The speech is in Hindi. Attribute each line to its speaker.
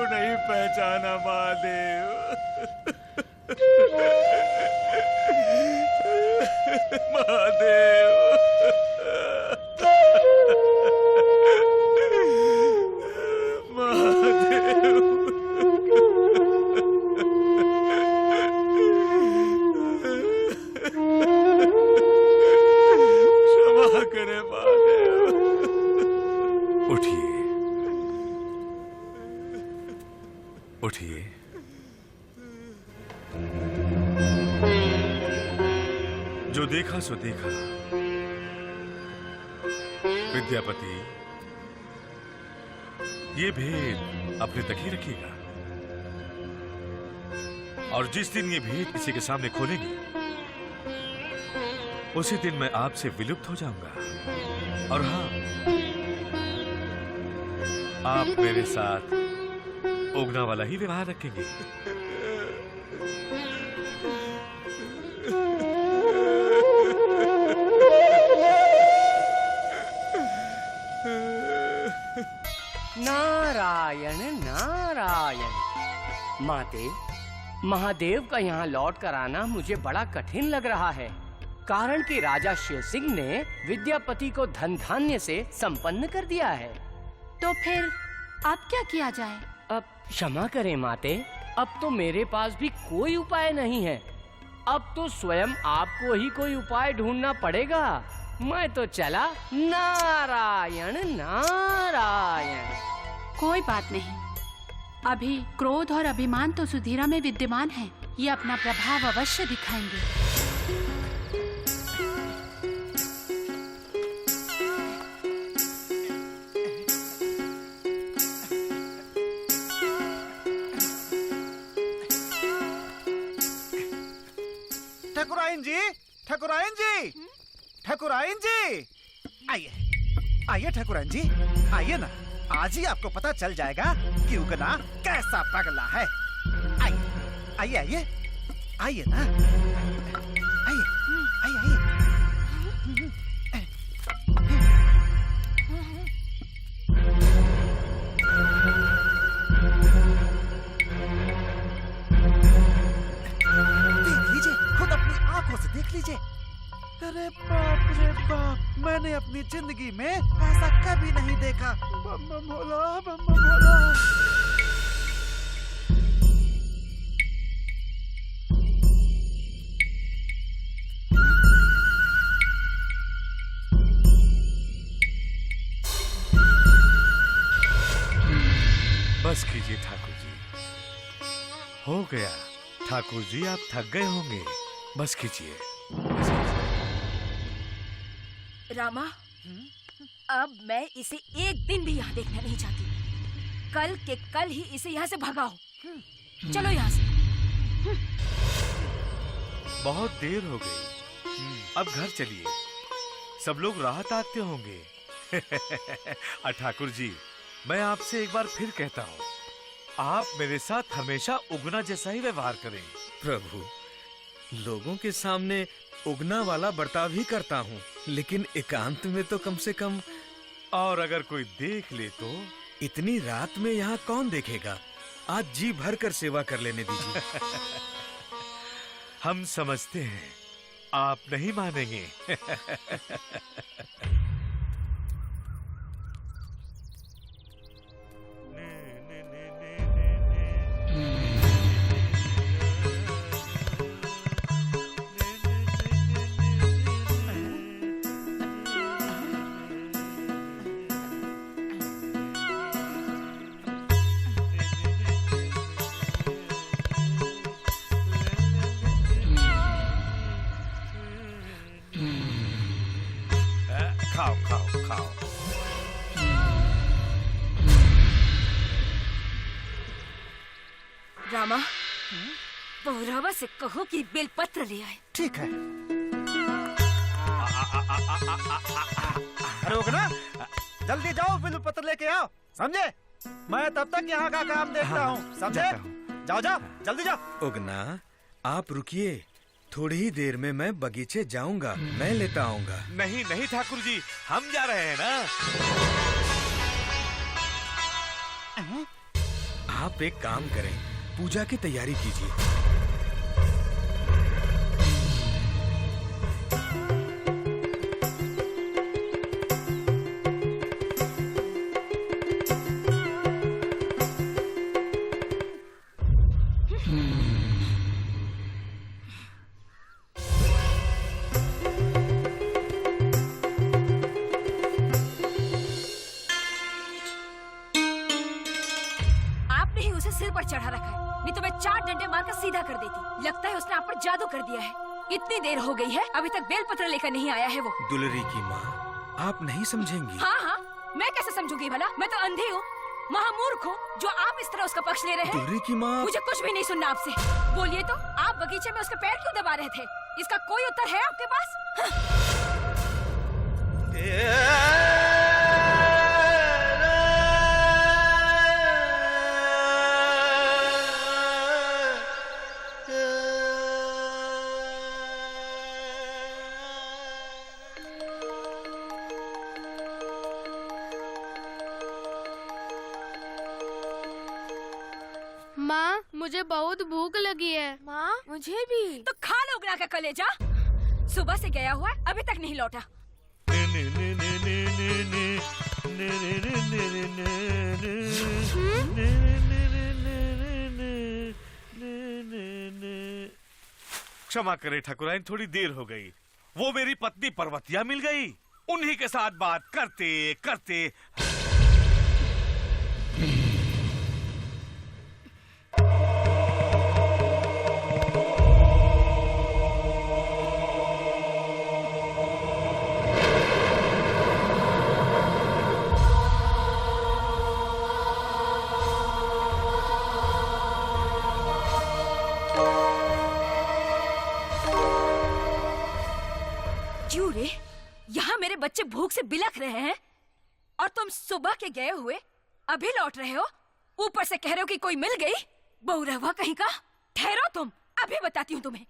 Speaker 1: नहीं पहचाना महादेव। महादेव महादेव क्षमा करे महादेव।
Speaker 2: उठिए उठिए। जो देखा सो देखा। विद्यापति, ये भेद अपने तक ही रखिएगा, और जिस दिन ये भेद किसी के सामने खोलेंगे उसी दिन मैं आपसे विलुप्त हो जाऊंगा। और हाँ, आप मेरे साथ उगना वाला ही व्यवहार रखेंगे।
Speaker 3: नारायण नारायण। माते, महादेव का यहाँ लौट कर आना मुझे बड़ा कठिन लग रहा है, कारण कि राजा शिव सिंह ने विद्यापति को धन धान्य से संपन्न कर दिया है।
Speaker 4: तो फिर अब क्या किया जाए?
Speaker 3: अब क्षमा करें माते, अब तो मेरे पास भी कोई उपाय नहीं है। अब तो स्वयं आपको ही कोई उपाय ढूंढना पड़ेगा। मैं तो चला। नारायण नारायण।
Speaker 4: कोई बात नहीं, अभी क्रोध और अभिमान तो सुधीरा में विद्यमान है, ये अपना प्रभाव अवश्य दिखाएंगे।
Speaker 5: ठाकुराइन जी, ठाकुराइन जी, ठाकुराइन जी, आइए आइए ठाकुराइन जी, आइए ना। आज ही आपको पता चल जाएगा कि उगना कैसा पगला है। आइए आइए आइए आइए ना, आइए आइए आइए। देख लीजिए, खुद अपनी आंखों से देख लीजिए। अरे बाप रे बाप, मैंने अपनी जिंदगी में ऐसा कभी नहीं देखा। बम बम भोला, बम बम भोला।
Speaker 2: बस कीजिए ठाकुर जी, हो गया। ठाकुर जी, आप थक गए होंगे, बस कीजिए।
Speaker 6: रामा, अब मैं इसे एक दिन भी यहाँ देखना नहीं चाहती। कल के कल ही इसे यहाँ से भगाओ। चलो यहाँ से।
Speaker 2: बहुत देर हो गई, अब घर चलिए। सब लोग राह ताकते होंगे। ठाकुर जी, मैं आपसे एक बार फिर कहता हूँ, आप मेरे साथ हमेशा उगना जैसा ही व्यवहार करें।
Speaker 7: प्रभु, लोगों के सामने उगना वाला बर्ताव ही करता हूँ, लेकिन एकांत में तो कम से कम।
Speaker 2: और अगर कोई देख ले तो?
Speaker 7: इतनी रात में यहाँ कौन देखेगा? आज जी भर कर सेवा कर लेने दीजिए।
Speaker 2: हम समझते हैं, आप नहीं मानेंगे। खाओ खाओ खाओ।
Speaker 6: रामा, पौरवा से कहो कि बेलपत्र ले आए।
Speaker 5: ठीक है। अरे उगना, जल्दी जाओ, बिल पत्र लेके आओ, समझे? मैं तब तक यहाँ का काम देखता हूँ, समझे? जाओ जाओ, जल्दी जाओ।
Speaker 7: उगना, आप रुकिए, थोड़ी ही देर में मैं बगीचे जाऊंगा, मैं लेता आऊंगा।
Speaker 2: नहीं नहीं ठाकुर जी, हम जा रहे हैं ना।
Speaker 7: आप एक काम करें, पूजा की तैयारी कीजिए।
Speaker 6: आपने ही उसे सिर पर चढ़ा रखा है, नहीं तो मैं 4 डंडे मारकर सीधा कर देती। लगता है उसने आप पर जादू कर दिया है। इतनी देर हो गई है, अभी तक बेलपत्र लेकर नहीं आया है वो।
Speaker 7: दुलरी की माँ, आप नहीं समझेंगी।
Speaker 6: हाँ हाँ, मैं कैसे समझूंगी भला? मैं तो अंधी हूँ, महामूर्ख हूँ, जो आप इस तरह उसका पक्ष ले रहे हैं।
Speaker 7: दुलरी की माँ,
Speaker 6: मुझे कुछ भी नहीं सुनना आपसे। बोलिए तो, आप बगीचे में उसके पैर क्यों दबा रहे थे? इसका कोई उत्तर है आपके पास?
Speaker 8: माँ, मुझे बहुत भूख लगी है।
Speaker 6: माँ, मुझे भी। तो खा लो उगना का कलेजा। सुबह से गया हुआ, अभी तक नहीं लौटा।
Speaker 2: क्षमा करे ठाकुराइन, थोड़ी देर हो गई। वो मेरी पत्नी पर्वतिया मिल गई। उन्हीं के साथ बात करते करते
Speaker 6: क्यों रे? यहाँ मेरे बच्चे भूख से बिलख रहे हैं और तुम सुबह के गए हुए अभी लौट रहे हो। ऊपर से कह रहे हो कि कोई मिल गई। बहुरहवा कहीं का। ठहरो तुम, अभी बताती हूँ तुम्हें।